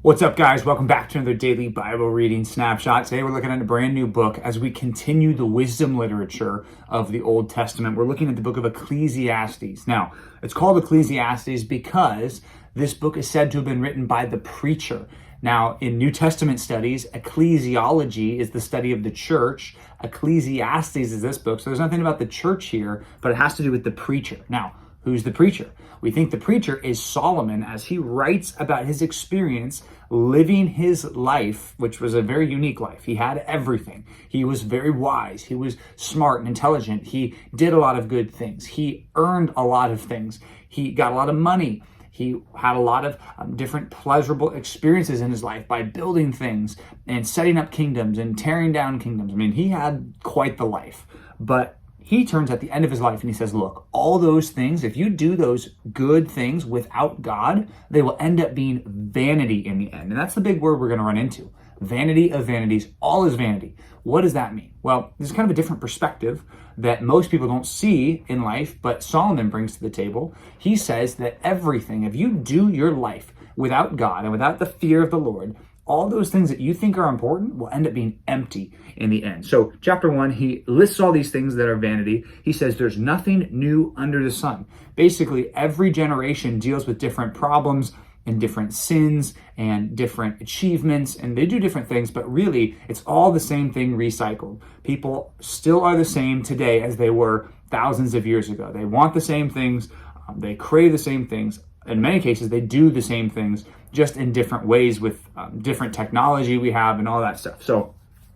What's up, guys? Welcome back to another daily Bible reading snapshot. Today we're looking at a brand new book as we continue the wisdom literature of the Old Testament. We're looking at the book of Ecclesiastes. Now, it's called Ecclesiastes because this book is said to have been written by the preacher. Now, in New Testament studies, ecclesiology is the study of the church. Ecclesiastes is this book. So there's nothing about the church here, but it has to do with the preacher. Now, who's the preacher? We think the preacher is Solomon as he writes about his experience living his life, which was a very unique life. He had everything. He was very wise. He was smart and intelligent. He did a lot of good things. He earned a lot of things. He got a lot of money. He had a lot of different pleasurable experiences in his life by building things and setting up kingdoms and tearing down kingdoms. I mean, he had quite the life. But he turns at the end of his life and he says, look, all those things, if you do those good things without God, they will end up being vanity in the end. And that's the big word we're going to run into. Vanity of vanities, all is vanity. What does that mean? Well, this is kind of a different perspective that most people don't see in life, but Solomon brings to the table. He says that everything, if you do your life without God and without the fear of the Lord, all those things that you think are important will end up being empty in the end. So chapter 1, he lists all these things that are vanity. He says there's nothing new under the sun. Basically, every generation deals with different problems and different sins and different achievements, and they do different things, but really it's all the same thing recycled. People still are the same today as they were thousands of years ago. They want the same things. They crave the same things. In many cases, they do the same things, just in different ways with different technology we have and all that stuff. So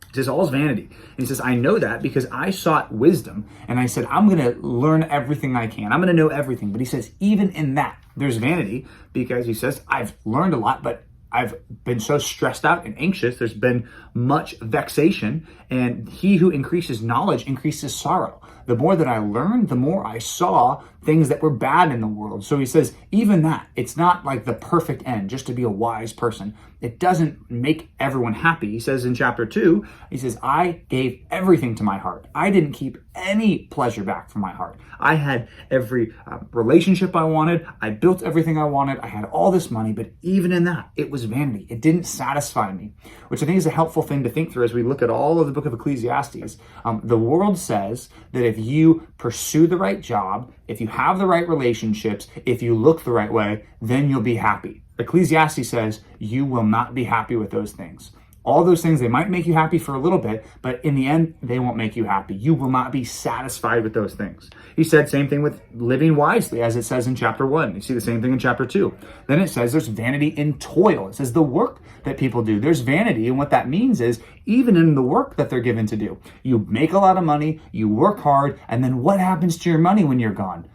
it says all is vanity. And he says, I know that because I sought wisdom and I said, I'm going to learn everything I can. I'm going to know everything. But he says, even in that, there's vanity because he says, I've learned a lot, but I've been so stressed out and anxious. There's been much vexation, and he who increases knowledge increases sorrow. The more that I learned, the more I saw things that were bad in the world. So he says, even that, it's not like the perfect end, just to be a wise person. It doesn't make everyone happy. He says in chapter 2, he says, I gave everything to my heart. I didn't keep any pleasure back from my heart. I had every relationship I wanted. I built everything I wanted. I had all this money, but even in that, it was vanity. It didn't satisfy me, which I think is a helpful thing to think through as we look at all of the book of Ecclesiastes. The world says that if you pursue the right job, if you have the right relationships, if you look the right way, then you'll be happy. Ecclesiastes says you will not be happy with those things. All those things, they might make you happy for a little bit, but in the end, they won't make you happy. You will not be satisfied with those things. He said same thing with living wisely, as it says in chapter 1. You see the same thing in chapter 2. Then it says there's vanity in toil. It says the work that people do. There's vanity, and what that means is even in the work that they're given to do. You make a lot of money, you work hard, and then what happens to your money when you're gone?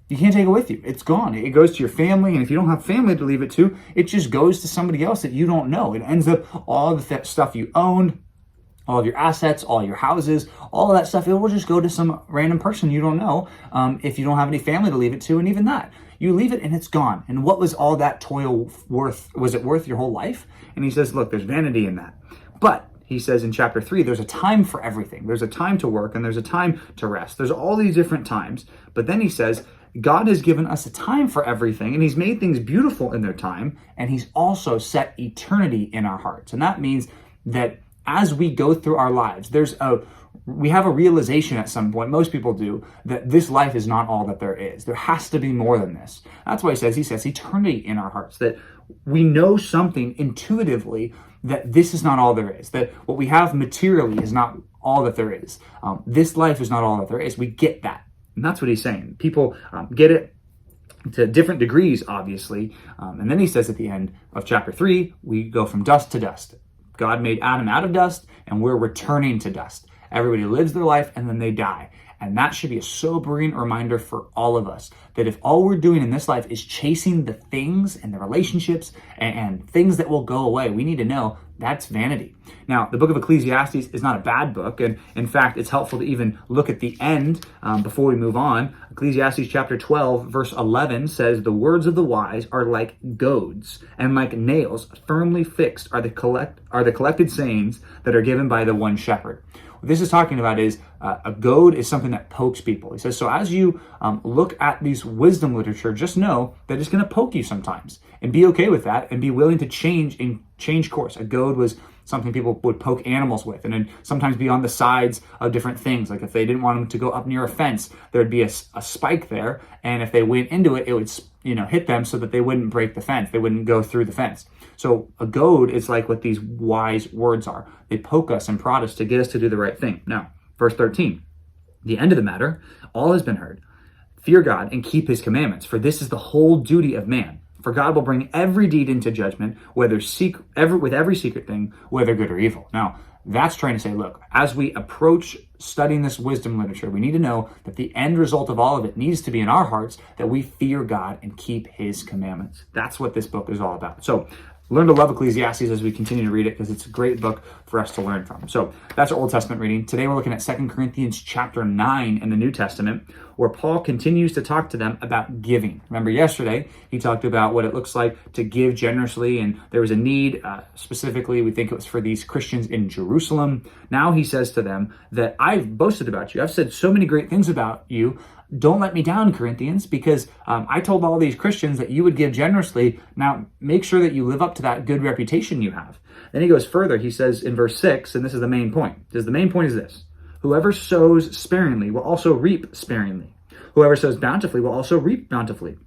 You can't take it with you. It's gone. It goes to your family, and if you don't have family to leave it to, it just goes to somebody else that you don't know. It ends up all the stuff you owned, all of your assets, all your houses, all of that stuff, it will just go to some random person you don't know if you don't have any family to leave it to, and even that. You leave it and it's gone. And what was all that toil worth? Was it worth your whole life? And he says, look, there's vanity in that. But he says in chapter 3, there's a time for everything. There's a time to work and there's a time to rest. There's all these different times. But then he says, God has given us a time for everything, and he's made things beautiful in their time, and he's also set eternity in our hearts. And that means that as we go through our lives, we have a realization at some point, most people do, that this life is not all that there is. There has to be more than this. That's why he says eternity in our hearts, that we know something intuitively that this is not all there is, that what we have materially is not all that there is. This life is not all that there is. We get that. And that's what he's saying. People get it to different degrees, obviously. And then he says at the end of chapter 3, we go from dust to dust. God made Adam out of dust, and we're returning to dust. Everybody lives their life, and then they die. And that should be a sobering reminder for all of us that if all we're doing in this life is chasing the things and the relationships and things that will go away, we need to know that's vanity. Now, the book of Ecclesiastes is not a bad book. And in fact, it's helpful to even look at the end before we move on. Ecclesiastes chapter 12, verse 11 says, the words of the wise are like goads, and like nails firmly fixed are the collected sayings that are given by the one shepherd. what this is talking about is a goad is something that pokes people. He says, so as you look at these wisdom literature, just know that it's going to poke you sometimes, and be okay with that and be willing to change course. A goad was something people would poke animals with, and then sometimes be on the sides of different things. Like if they didn't want them to go up near a fence, there would be a spike there, and if they went into it, it would hit them so that they wouldn't break the fence. They wouldn't go through the fence. So a goad is like what these wise words are. They poke us and prod us to get us to do the right thing. Now, verse 13, the end of the matter, all has been heard. Fear God and keep his commandments, for this is the whole duty of man. For God will bring every deed into judgment, with every secret thing, whether good or evil. Now, that's trying to say, look, as we approach studying this wisdom literature, we need to know that the end result of all of it needs to be in our hearts that we fear God and keep his commandments. That's what this book is all about. So learn to love Ecclesiastes as we continue to read it, because it's a great book for us to learn from. So that's our Old Testament reading. Today we're looking at 2 Corinthians chapter 9 in the New Testament, where Paul continues to talk to them about giving. Remember yesterday, he talked about what it looks like to give generously, and there was a need, specifically, we think it was for these Christians in Jerusalem. Now he says to them that I've boasted about you. I've said so many great things about you. Don't let me down, Corinthians, because I told all these Christians that you would give generously. Now, make sure that you live up to that good reputation you have. Then he goes further. He says in verse 6, and this is the main point. He says, the main point is this: whoever sows sparingly will also reap sparingly. Whoever sows bountifully will also reap bountifully.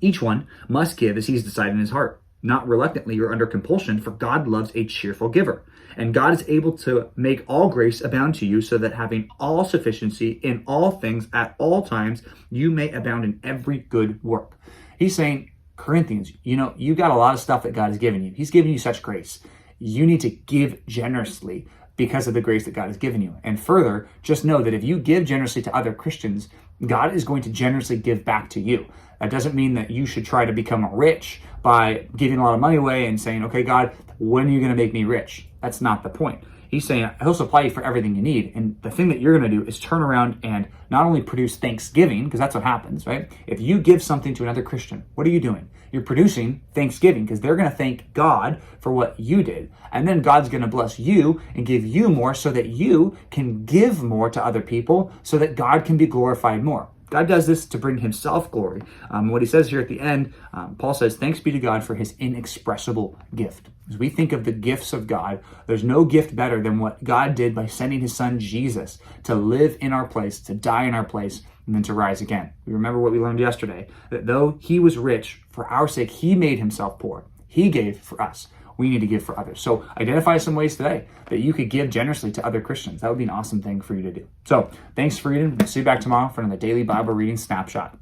Each one must give as he's decided in his heart, not reluctantly or under compulsion, for God loves a cheerful giver. And God is able to make all grace abound to you, so that having all sufficiency in all things at all times, you may abound in every good work. He's saying, Corinthians, you got a lot of stuff that God has given you. He's given you such grace. You need to give generously because of the grace that God has given you. And further, just know that if you give generously to other Christians, God is going to generously give back to you. That doesn't mean that you should try to become rich by giving a lot of money away and saying, okay, God, when are you going to make me rich? That's not the point. He's saying he'll supply you for everything you need. And the thing that you're going to do is turn around and not only produce thanksgiving, because that's what happens, right? If you give something to another Christian, what are you doing? You're producing thanksgiving, because they're going to thank God for what you did. And then God's going to bless you and give you more, so that you can give more to other people, so that God can be glorified more. God does this to bring himself glory. What he says here at the end, Paul says, thanks be to God for his inexpressible gift. As we think of the gifts of God, there's no gift better than what God did by sending his son Jesus to live in our place, to die in our place, and then to rise again. We remember what we learned yesterday, that though he was rich, for our sake, he made himself poor. He gave for us. We need to give for others. So identify some ways today that you could give generously to other Christians. That would be an awesome thing for you to do. So thanks for reading. We'll see you back tomorrow for another daily Bible reading snapshot.